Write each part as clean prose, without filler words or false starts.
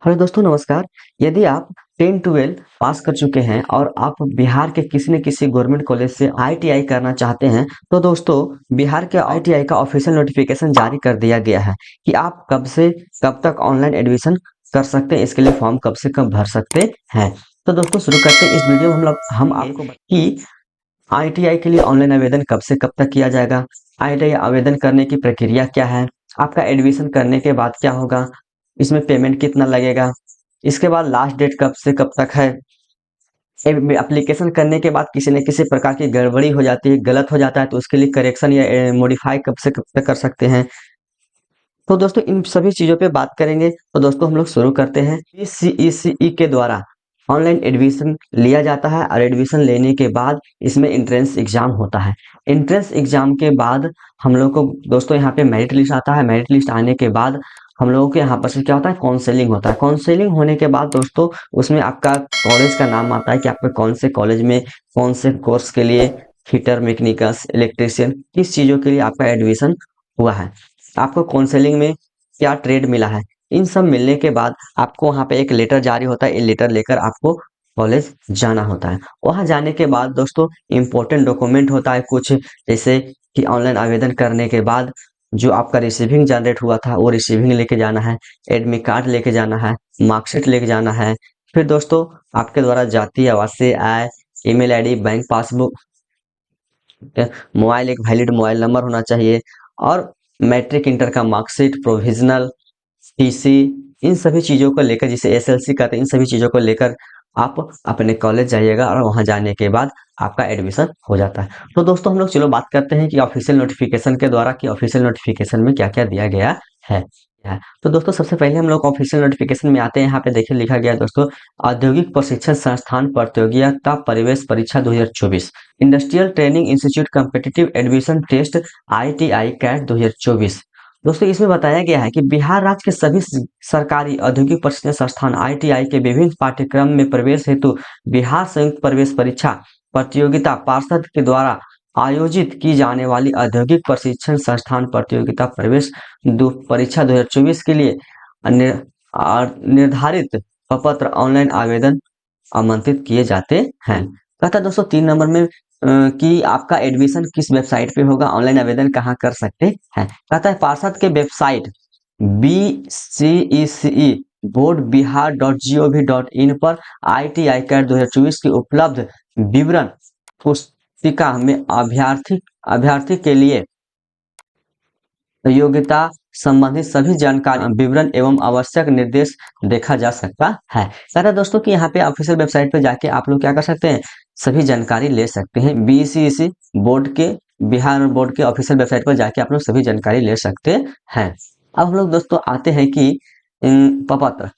Hello दोस्तों, नमस्कार। यदि आप 10-12 पास कर चुके हैं और आप बिहार के किसी न किसी गवर्नमेंट कॉलेज से आईटीआई करना चाहते हैं, तो दोस्तों बिहार के आईटीआई का ऑफिशियल नोटिफिकेशन जारी कर दिया गया है कि आप कब से कब तक ऑनलाइन एडमिशन कर सकते हैं। इसके लिए फॉर्म कब से कब भर सकते हैं। तो दोस्तों शुरू करते हैं। इस वीडियो में हम आपको कि आईटीआई के लिए ऑनलाइन आवेदन कब से कब तक किया जाएगा, आईटीआई आवेदन करने की प्रक्रिया क्या है, आपका एडमिशन करने के बाद क्या होगा, इसमें पेमेंट कितना लगेगा, इसके बाद लास्ट डेट कब से कब तक है। एप्लीकेशन करने के बाद किसी न किसी प्रकार की गड़बड़ी हो जाती है, गलत हो जाता है, तो उसके लिए करेक्शन या मॉडिफाई कब से कब तक कर सकते हैं। तो दोस्तों इन सभी चीज़ों पे बात करेंगे। तो दोस्तों हम लोग शुरू करते हैं। सीईसीई के द्वारा ऑनलाइन एडमिशन लिया जाता है और एडमिशन लेने के बाद इसमें एंट्रेंस एग्जाम होता है। एंट्रेंस एग्जाम के बाद हम लोग को दोस्तों यहाँ पे मेरिट लिस्ट आता है। मेरिट लिस्ट आने के बाद हम लोगों के यहाँ पर से क्या होता है, काउंसलिंग होता है। काउंसलिंग होने के बाद दोस्तों उसमें आपका कॉलेज का नाम आता है कि आपका कौन से कॉलेज में कौन से कोर्स के लिए, फिटर, मैकेनिकस, इलेक्ट्रिशियन, किस चीज़ों के लिए आपका एडमिशन हुआ है, आपको काउंसलिंग में क्या ट्रेड मिला है। इन सब मिलने के बाद आपको वहाँ पे एक लेटर जारी होता है। ये लेटर लेकर आपको कॉलेज जाना होता है। वहाँ जाने के बाद दोस्तों इम्पोर्टेंट डॉक्यूमेंट होता है कुछ, जैसे कि ऑनलाइन आवेदन करने के बाद जो आपका रिसीविंग जनरेट हुआ था वो रिसीविंग लेके जाना है, एडमिट कार्ड लेके जाना है, मार्कशीट लेके जाना है। फिर दोस्तों आपके द्वारा जातीय, आवासीय, आय, email ID, bank passbook, mobile, एक वैलिड मोबाइल नंबर होना चाहिए, और मैट्रिक इंटर का मार्कशीट, प्रोविजनल, टीसी, इन सभी चीज़ों को लेकर, जिसे एसएलसी कहते हैं, इन सभी चीज़ों को लेकर आप अपने कॉलेज जाइएगा और वहां जाने के बाद आपका एडमिशन हो जाता है। तो दोस्तों हम लोग चलो बात करते हैं कि ऑफिशियल नोटिफिकेशन के द्वारा कि ऑफिशियल नोटिफिकेशन में क्या क्या दिया गया है। तो दोस्तों सबसे पहले हम लोग ऑफिशियल नोटिफिकेशन में आते हैं। यहाँ पे देखिए लिखा गया है दोस्तों, औद्योगिक प्रशिक्षण संस्थान प्रतियोगिता प्रवेश परीक्षा 2024, industrial training institute competitive admission test, ITI CAT 2024। दोस्तों इसमें बताया गया है कि बिहार राज्य के सभी सरकारी औद्योगिक प्रशिक्षण संस्थान आईटीआई के विभिन्न पाठ्यक्रम में प्रवेश हेतु बिहार संयुक्त प्रवेश परीक्षा प्रतियोगिता पार्षद के द्वारा आयोजित की जाने वाली औद्योगिक प्रशिक्षण संस्थान प्रतियोगिता प्रवेश परीक्षा 2024 के लिए निर्धारित प्रपत्र ऑनलाइन आवेदन आमंत्रित किए जाते हैं। कहता है दोस्तों 3 नंबर में कि आपका एडमिशन किस वेबसाइट पे होगा, ऑनलाइन आवेदन कहाँ कर सकते हैं। कहता है पार्षद के website BCECE board Bihar .gov.in पर ITI कैट 2024 की उपलब्ध विवरण पुस्तिका में अभ्यर्थी के लिए योग्यता संबंधित सभी जानकारी, विवरण एवं आवश्यक निर्देश देखा जा सकता है। कहता है दोस्तों कि यहाँ पे ऑफिशियल वेबसाइट पे जाके आप लोग क्या कर सकते हैं, सभी जानकारी ले सकते हैं। BCEC बोर्ड के, बिहार बोर्ड के ऑफिशियल वेबसाइट पर जाके आप लोग सभी जानकारी ले सकते हैं। अब हम लोग दोस्तों आते हैं कि प्रपत्र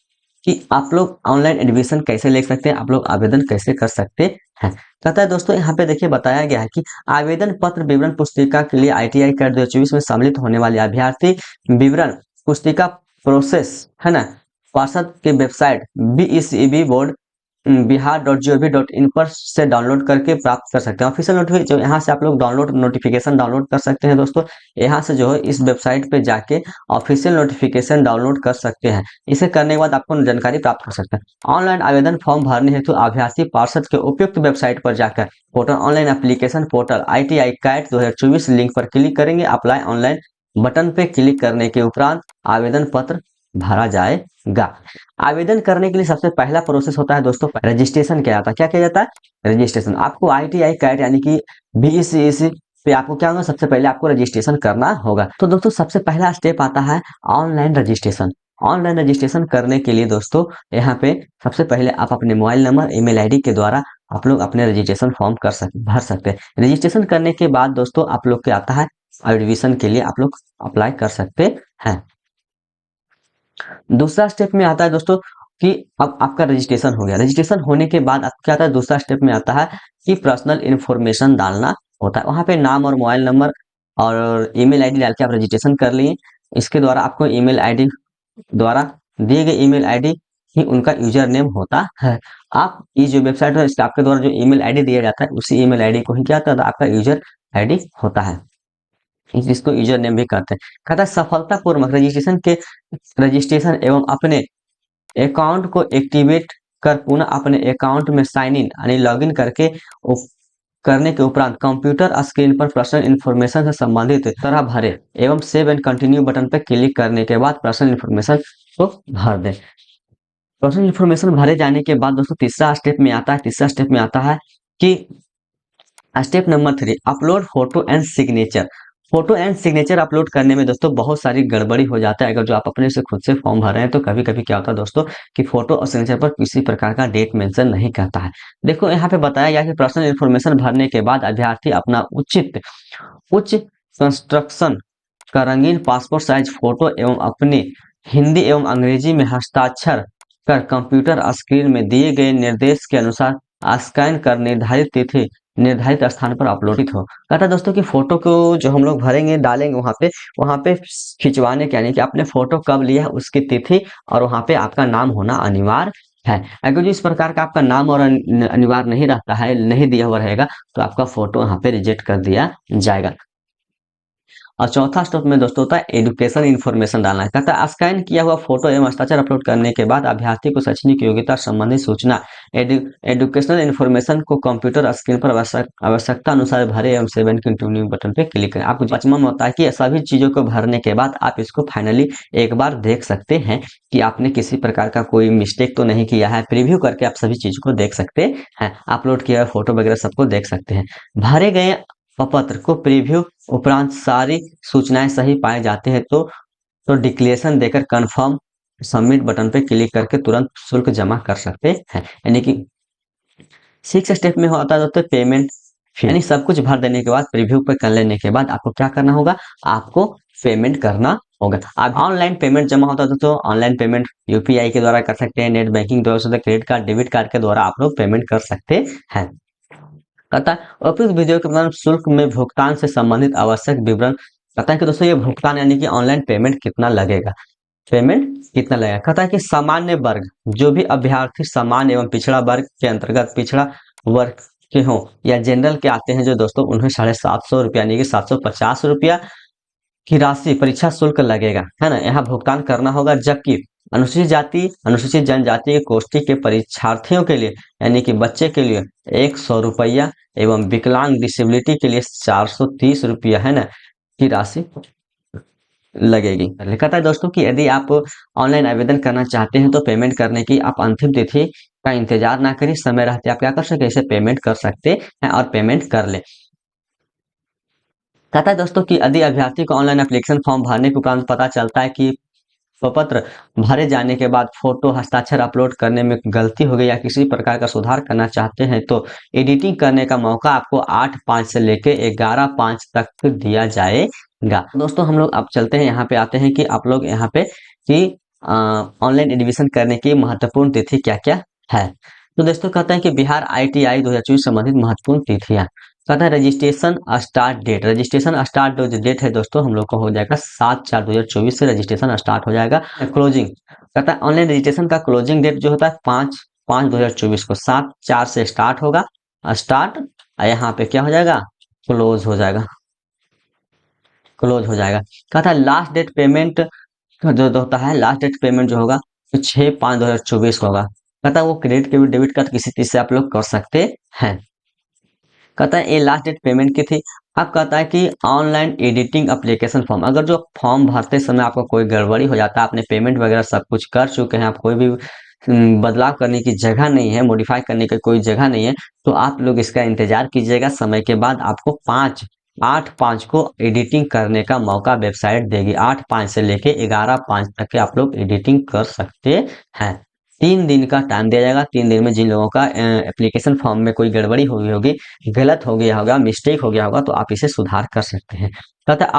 कि आप लोग ऑनलाइन एडमिशन कैसे ले सकते हैं, आप लोग आवेदन कैसे कर सकते हैं। कहता है दोस्तों यहाँ पे देखिए बताया गया है कि आवेदन पत्र विवरण पुस्तिका के लिए ITI कैट 2024 में सम्मिलित होने वाले अभ्यर्थी विवरण पुस्तिका प्रोसेस है ना, पार्षद के वेबसाइट BECEB बोर्ड बिहार.gov.in पर से डाउनलोड करके प्राप्त कर सकते हैं। ऑफिशियल नोटिफिकेशन यहाँ से आप लोग नोटिफिकेशन डाउनलोड कर सकते हैं। दोस्तों यहाँ से जो है इस वेबसाइट पे जाके ऑफिशियल नोटिफिकेशन डाउनलोड कर सकते हैं। इसे करने के बाद आपको जानकारी प्राप्त कर सकते हैं। ऑनलाइन आवेदन फॉर्म भरने हेतु अभ्यर्थी पार्षद के उपयुक्त वेबसाइट पर जाकर portal online application portal ITI CAT 2024 link पर क्लिक करेंगे। अप्लाई ऑनलाइन बटन पे क्लिक करने के उपरांत आवेदन पत्र भरा जाएगा। आवेदन करने के लिए सबसे पहला प्रोसेस होता है दोस्तों रजिस्ट्रेशन किया जाता है। क्या किया जाता है, रजिस्ट्रेशन। आपको ITI कैट यानी कि BECEC पे आपको क्या होगा, सबसे पहले आपको रजिस्ट्रेशन करना होगा। तो दोस्तों सबसे पहला स्टेप आता है ऑनलाइन रजिस्ट्रेशन। ऑनलाइन रजिस्ट्रेशन करने के लिए दोस्तों यहाँ पे सबसे पहले आप अपने मोबाइल नंबर, ईमेल आईडी के द्वारा आप लोग अपने रजिस्ट्रेशन फॉर्म भर सकते हैं। रजिस्ट्रेशन करने के बाद दोस्तों आप लोग के आता है एडमिशन के लिए आप लोग अप्लाई कर सकते हैं। दूसरा स्टेप में आता है दोस्तों कि अब आपका रजिस्ट्रेशन हो गया। रजिस्ट्रेशन होने के बाद आप क्या आता है, दूसरा स्टेप में आता है कि पर्सनल इन्फॉर्मेशन डालना होता है। वहां पे नाम और मोबाइल नंबर और ईमेल आईडी डाल के आप रजिस्ट्रेशन कर लिए। इसके द्वारा आपको ईमेल आईडी द्वारा दिए गए ईमेल आईडी ही उनका यूजर नेम होता है। आप इस जो वेबसाइट है इसके आपके द्वारा जो ईमेल आईडी दिया जाता है उसी ईमेल आईडी को ही क्या होता है, आपका यूजर आईडी होता है, जिसको यूजर नेम भी कहते हैं। कहता है सफलतापूर्वक रजिस्ट्रेशन एवं अपने अकाउंट को एक्टिवेट कर पुनः अपने अकाउंट में साइन इन यानी लॉगिन करने के उपरांत कंप्यूटर स्क्रीन पर पर्सनल इंफॉर्मेशन से संबंधित तरह भरे एवं सेव एंड कंटिन्यू बटन पर क्लिक करने के बाद पर्सनल इंफॉर्मेशन को भर दें। पर्सनल इंफॉर्मेशन भरे जाने के बाद दोस्तों तीसरा स्टेप में आता है कि step number 3 upload photo and signature. Photo and signature upload करने में दोस्तों बहुत सारी गड़बड़ी हो जाता है। अगर जो आप अपने से खुद से फॉर्म भर रहे हैं तो कभी कभी क्या होता है दोस्तों कि फोटो और सिग्नेचर पर किसी प्रकार का डेट मेंशन नहीं करता है। देखो यहाँ पे बताया गया कि पर्सनल इंफॉर्मेशन भरने के बाद अभ्यर्थी अपना उच्च कंस्ट्रक्शन का रंगीन पासपोर्ट साइज फोटो एवं अपनी हिंदी एवं अंग्रेजी में हस्ताक्षर कर कंप्यूटर स्क्रीन में दिए गए निर्देश के अनुसार स्कैन कर निर्धारित स्थान पर अपलोडित हो। कहता है दोस्तों कि फोटो को जो हम लोग भरेंगे डालेंगे वहां पे खिंचवाने के यानी कि आपने फोटो कब लिया है उसकी तिथि और वहां पे आपका नाम होना अनिवार्य है। अगर जो इस प्रकार का आपका नाम और अनिवार्य नहीं रहता है, नहीं दिया हुआ रहेगा तो आपका फोटो यहाँ पे रिजेक्ट कर दिया जाएगा। और चौथा स्टेप में दोस्तों होता है एजुकेशन इन्फॉर्मेशन डालना है। कहता है स्कैन किया हुआ फोटो एवं हस्ताक्षर अपलोड करने के बाद अभ्यर्थी को शैक्षणिक योग्यता संबंधी सूचना एजुकेशनल इन्फॉर्मेशन को कंप्यूटर स्क्रीन पर आवश्यकता अनुसार भरे एवं सेव एंड कंटिन्यू बटन पे क्लिक करें। आपको पांचवा में होता है कि सभी चीजों को भरने के बाद आप इसको फाइनली एक बार देख सकते हैं कि आपने किसी प्रकार का कोई मिस्टेक तो नहीं किया है। प्रीव्यू करके आप सभी चीजों को देख सकते हैं, अपलोड किया हुआ फोटो वगैरह सबको देख सकते हैं। भरे गए प्रपत्र को प्रीव्यू उपरांत सारी सूचनाएं सही पाए जाते हैं तो डिक्लेरेशन देकर कंफर्म सबमिट बटन पे क्लिक करके तुरंत शुल्क जमा कर सकते हैं। यानी कि 6 स्टेप में होता है पेमेंट, यानी सब कुछ भर देने के बाद प्रीव्यू पे कर लेने के बाद आपको क्या करना होगा, आपको पेमेंट करना होगा। अब ऑनलाइन पेमेंट जमा होता है तो ऑनलाइन पेमेंट यूपीआई के द्वारा कर सकते हैं, नेट बैंकिंग द्वारा, क्रेडिट कार्ड, डेबिट कार्ड के द्वारा आप लोग पेमेंट कर सकते हैं। कहता है उपयुक्त वीडियो के दौरान शुल्क में भुगतान से संबंधित आवश्यक विवरण। कहता है कि दोस्तों ये भुगतान यानी कि ऑनलाइन पेमेंट कितना लगेगा, कहता है कि सामान्य वर्ग जो भी अभ्यर्थी सामान्य एवं पिछड़ा वर्ग के अंतर्गत पिछड़ा वर्ग के हो या जनरल के आते हैं जो दोस्तों उन्हें 750 रुपया यानी कि 750 रुपया की राशि परीक्षा शुल्क लगेगा, है ना, यहाँ भुगतान करना होगा। जबकि अनुसूचित जाति अनुसूचित जनजाति के गोष्ठी के परीक्षार्थियों के लिए यानी कि बच्चे के लिए 100 रुपया एवं विकलांग डिसेबिलिटी के लिए 430 रुपया, है ना, की राशि लगेगी। कहता है दोस्तों कि यदि आप ऑनलाइन आवेदन करना चाहते हैं तो पेमेंट करने की आप अंतिम तिथि का इंतजार ना करिए, समय रहते आप क्या कर सकते हैं, इसे पेमेंट कर सकते हैं और पेमेंट कर ले। कहता है दोस्तों कि यदि अभ्यर्थी को ऑनलाइन एप्लीकेशन फॉर्म भरने के उपरांत पता चलता है कि प्रपत्र भरे जाने के बाद फोटो हस्ताक्षर अपलोड करने में गलती हो गई या किसी प्रकार का सुधार करना चाहते हैं तो एडिटिंग करने का मौका आपको 8/5 से लेके 11/5 तक दिया जाएगा। दोस्तों हम लोग अब चलते हैं, यहाँ पे आते हैं कि आप लोग यहाँ पे कि ऑनलाइन एडमिशन करने की महत्वपूर्ण तिथि क्या क्या है। तो दोस्तों कहते हैं कि बिहार ITI 2024 संबंधित महत्वपूर्ण तिथियां। कहता है रजिस्ट्रेशन स्टार्ट डेट है दोस्तों हम लोग को हो जाएगा 7/4/2024 से रजिस्ट्रेशन स्टार्ट हो जाएगा। क्लोजिंग कहता है ऑनलाइन रजिस्ट्रेशन का क्लोजिंग डेट जो होता है 5/5/2024 को 7/4 से स्टार्ट होगा, स्टार्ट यहाँ पे क्या हो जाएगा, क्लोज हो जाएगा। कहता है लास्ट डेट पेमेंट जो होता है, लास्ट डेट पेमेंट जो होगा तो 6/5/2024 होगा। कहता है वो क्रेडिट के डेबिट कार्ड किसी चीज से आप लोग कर सकते हैं। कहता है ये लास्ट डेट पेमेंट की थी। अब कहता है कि ऑनलाइन एडिटिंग एप्लीकेशन फॉर्म, अगर जो फॉर्म भरते समय आपको कोई गड़बड़ी हो जाता है, आपने पेमेंट वगैरह सब कुछ कर चुके हैं, आप कोई भी बदलाव करने की जगह नहीं है, मॉडिफाई करने की कोई जगह नहीं है, तो आप लोग इसका इंतजार कीजिएगा। समय के बाद आपको 8/5 को एडिटिंग करने का मौका वेबसाइट देगी। 8/5 से लेके 11/5 तक के आप लोग एडिटिंग कर सकते हैं। 3 दिन का टाइम दिया जाएगा। 3 दिन में जिन लोगों का एप्लीकेशन फॉर्म में कोई गड़बड़ी हो गई होगी, गलत हो गया होगा, मिस्टेक हो गया होगा, तो आप इसे सुधार कर सकते हैं। कहता है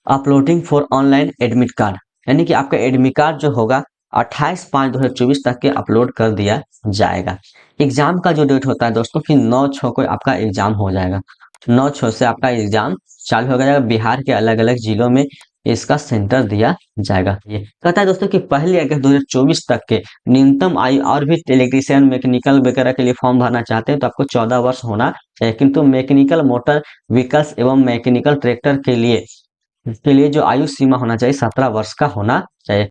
uploading for online admit card, यानी कि आपका एडमिट कार्ड जो होगा 28/5/2024 तक के अपलोड कर दिया जाएगा। एग्जाम का जो डेट होता है दोस्तों कि 9/6 को आपका एग्जाम हो जाएगा। 9/6 से आपका एग्जाम चालू हो जाएगा। बिहार के अलग अलग जिलों में इसका सेंटर दिया जाएगा। ये कहता है दोस्तों कि 1 अगस्त 2024 तक के न्यूनतम आयु, और भी इलेक्ट्रीशियन मैकेनिकल वगैरह के लिए फॉर्म भरना चाहते हैं तो आपको 14 वर्ष होना चाहिए, किंतु मैकेनिकल मोटर व्हीकल्स एवं मैकेनिकल ट्रैक्टर के लिए जो आयु सीमा होना चाहिए 17 वर्ष का होना चाहिए।